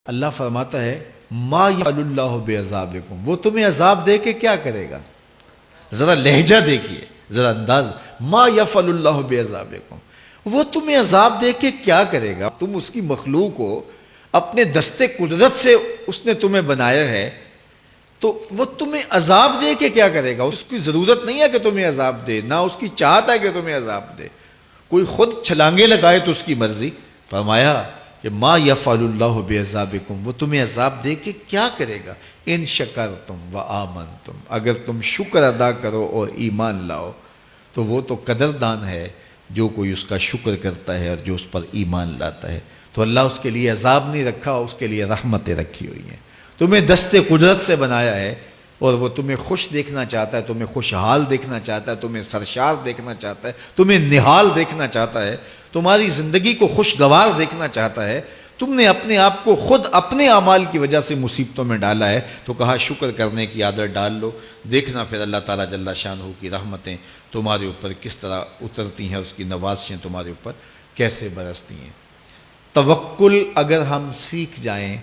اللہ فرماتا ہے ما یفعل اللہ بعذابکم، وہ تمہیں عذاب دے کے کیا کرے گا؟ ذرا لہجہ دیکھیے، ذرا انداز، ما یفعل اللہ بعذابکم، وہ تمہیں عذاب دے کے کیا کرے گا؟ تم اس کی مخلوق ہو، اپنے دستے قدرت سے اس نے تمہیں بنایا ہے، تو وہ تمہیں عذاب دے کے کیا کرے گا؟ اس کی ضرورت نہیں ہے کہ تمہیں عذاب دے، نہ اس کی چاہت ہے کہ تمہیں عذاب دے، کوئی خود چھلانگے لگائے تو اس کی مرضی۔ فرمایا کہ ما یفعل اللہ بعذابکم، وہ تمہیں عذاب دے کے کیا کرے گا؟ ان شکرتم وآمنتم، اگر تم شکر ادا کرو اور ایمان لاؤ تو وہ تو قدردان ہے جو کوئی اس کا شکر کرتا ہے اور جو اس پر ایمان لاتا ہے۔ تو اللہ اس کے لیے عذاب نہیں رکھا، اس کے لیے رحمتیں رکھی ہوئی ہیں۔ تمہیں دستے قدرت سے بنایا ہے اور وہ تمہیں خوش دیکھنا چاہتا ہے، تمہیں خوشحال دیکھنا چاہتا ہے، تمہیں سرشار دیکھنا چاہتا ہے، تمہیں نہال دیکھنا چاہتا ہے، تمہاری زندگی کو خوشگوار دیکھنا چاہتا ہے۔ تم نے اپنے آپ کو خود اپنے اعمال کی وجہ سے مصیبتوں میں ڈالا ہے، تو کہا شکر کرنے کی عادت ڈال لو، دیکھنا پھر اللہ تعالیٰ جل شانہ کی رحمتیں تمہارے اوپر کس طرح اترتی ہیں، اس کی نوازشیں تمہارے اوپر کیسے برستی ہیں۔ توکل اگر ہم سیکھ جائیں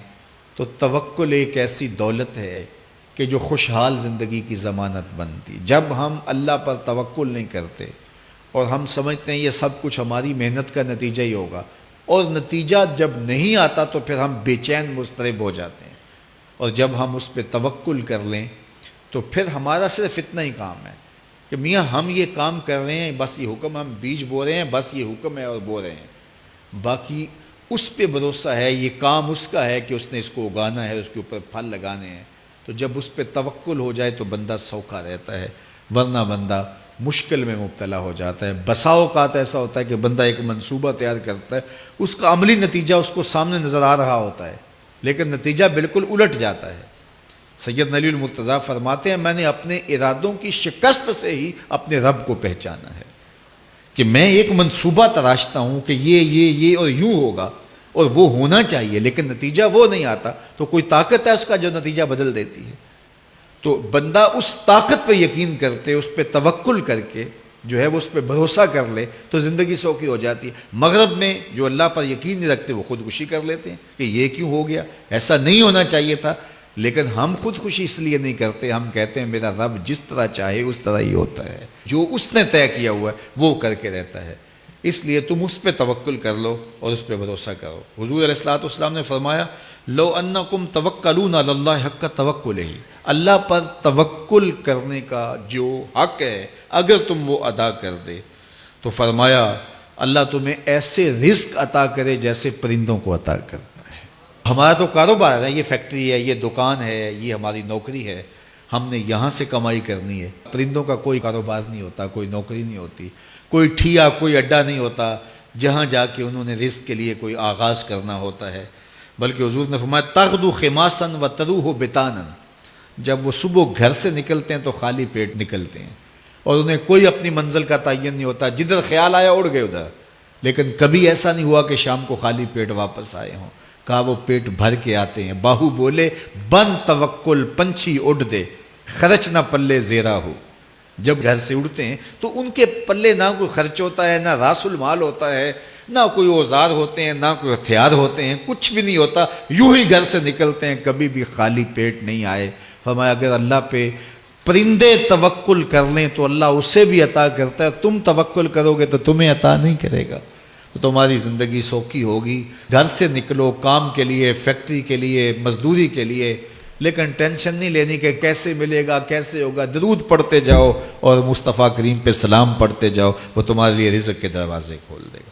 تو توکل ایک ایسی دولت ہے کہ جو خوشحال زندگی کی ضمانت بنتی۔ جب ہم اللہ پر توکل نہیں کرتے اور ہم سمجھتے ہیں یہ سب کچھ ہماری محنت کا نتیجہ ہی ہوگا، اور نتیجہ جب نہیں آتا تو پھر ہم بے چین مضطرب ہو جاتے ہیں، اور جب ہم اس پہ توکل کر لیں تو پھر ہمارا صرف اتنا ہی کام ہے کہ میاں ہم یہ کام کر رہے ہیں، بس یہ حکم، ہم بیج بو رہے ہیں، بس یہ حکم ہے اور بو رہے ہیں، باقی اس پہ بھروسہ ہے، یہ کام اس کا ہے کہ اس نے اس کو اگانا ہے، اس کے اوپر پھل لگانے ہیں۔ تو جب اس پہ توکل ہو جائے تو بندہ سوکھا رہتا ہے، ورنہ بندہ مشکل میں مبتلا ہو جاتا ہے۔ بسا اوقات ایسا ہوتا ہے کہ بندہ ایک منصوبہ تیار کرتا ہے، اس کا عملی نتیجہ اس کو سامنے نظر آ رہا ہوتا ہے، لیکن نتیجہ بالکل الٹ جاتا ہے۔ سید علی المرتضیٰ فرماتے ہیں میں نے اپنے ارادوں کی شکست سے ہی اپنے رب کو پہچانا ہے، کہ میں ایک منصوبہ تراشتا ہوں کہ یہ اور یوں ہوگا اور وہ ہونا چاہیے، لیکن نتیجہ وہ نہیں آتا، تو کوئی طاقت ہے اس کا جو نتیجہ بدل دیتی ہے۔ تو بندہ اس طاقت پہ یقین کرتے، اس پہ توکل کر کے جو ہے وہ اس پہ بھروسہ کر لے تو زندگی سوکھی ہو جاتی ہے۔ مغرب میں جو اللہ پر یقین نہیں رکھتے وہ خودکشی کر لیتے ہیں کہ یہ کیوں ہو گیا، ایسا نہیں ہونا چاہیے تھا، لیکن ہم خودکشی اس لیے نہیں کرتے، ہم کہتے ہیں میرا رب جس طرح چاہے اس طرح ہی ہوتا ہے، جو اس نے طے کیا ہوا ہے وہ کر کے رہتا ہے۔ اس لیے تم اس پہ توکل کر لو اور اس پہ بھروسہ کرو۔ حضور علیہ الصلوۃ والسلام نے فرمایا لو انکم توکلون علی اللہ حق توکلہ، اللہ پر توکل کرنے کا جو حق ہے اگر تم وہ ادا کر دے تو فرمایا اللہ تمہیں ایسے رزق عطا کرے جیسے پرندوں کو عطا کرتا ہے۔ ہمارا تو کاروبار ہے، یہ فیکٹری ہے، یہ دکان ہے، یہ ہماری نوکری ہے، ہم نے یہاں سے کمائی کرنی ہے۔ پرندوں کا کوئی کاروبار نہیں ہوتا، کوئی نوکری نہیں ہوتی، کوئی ٹھیا، کوئی اڈا نہیں ہوتا جہاں جا کے انہوں نے رزق کے لیے کوئی آغاز کرنا ہوتا ہے، بلکہ حضور نے فرمایا تغدو خماسا وتروح بطانا، جب وہ صبح گھر سے نکلتے ہیں تو خالی پیٹ نکلتے ہیں اور انہیں کوئی اپنی منزل کا تعین نہیں ہوتا، جدھر خیال آیا اڑ گئے ادھر، لیکن کبھی ایسا نہیں ہوا کہ شام کو خالی پیٹ واپس آئے ہوں، کہا وہ پیٹ بھر کے آتے ہیں۔ باہو بولے بن توکل پنچھی اڑ دے، خرچ نہ پلے زیرا ہو، جب گھر سے اڑتے ہیں تو ان کے پلے نہ کوئی خرچ ہوتا ہے، نہ راس المال ہوتا ہے، نہ کوئی اوزار ہوتے ہیں، نہ کوئی ہتھیار ہوتے ہیں، کچھ بھی نہیں ہوتا، یوں ہی گھر سے نکلتے ہیں، کبھی بھی خالی پیٹ نہیں آئے۔ فرمایا اگر اللہ پہ پرندے توکل کر لیں تو اللہ اسے بھی عطا کرتا ہے، تم توکل کرو گے تو تمہیں عطا نہیں کرے گا، تو تمہاری زندگی سوکھی ہوگی۔ گھر سے نکلو کام کے لیے، فیکٹری کے لیے، مزدوری کے لیے، لیکن ٹینشن نہیں لینی کہ کیسے ملے گا، کیسے ہوگا، درود پڑھتے جاؤ اور مصطفیٰ کریم پہ سلام پڑھتے جاؤ، وہ تمہارے لیے رزق کے دروازے کھول دے گا۔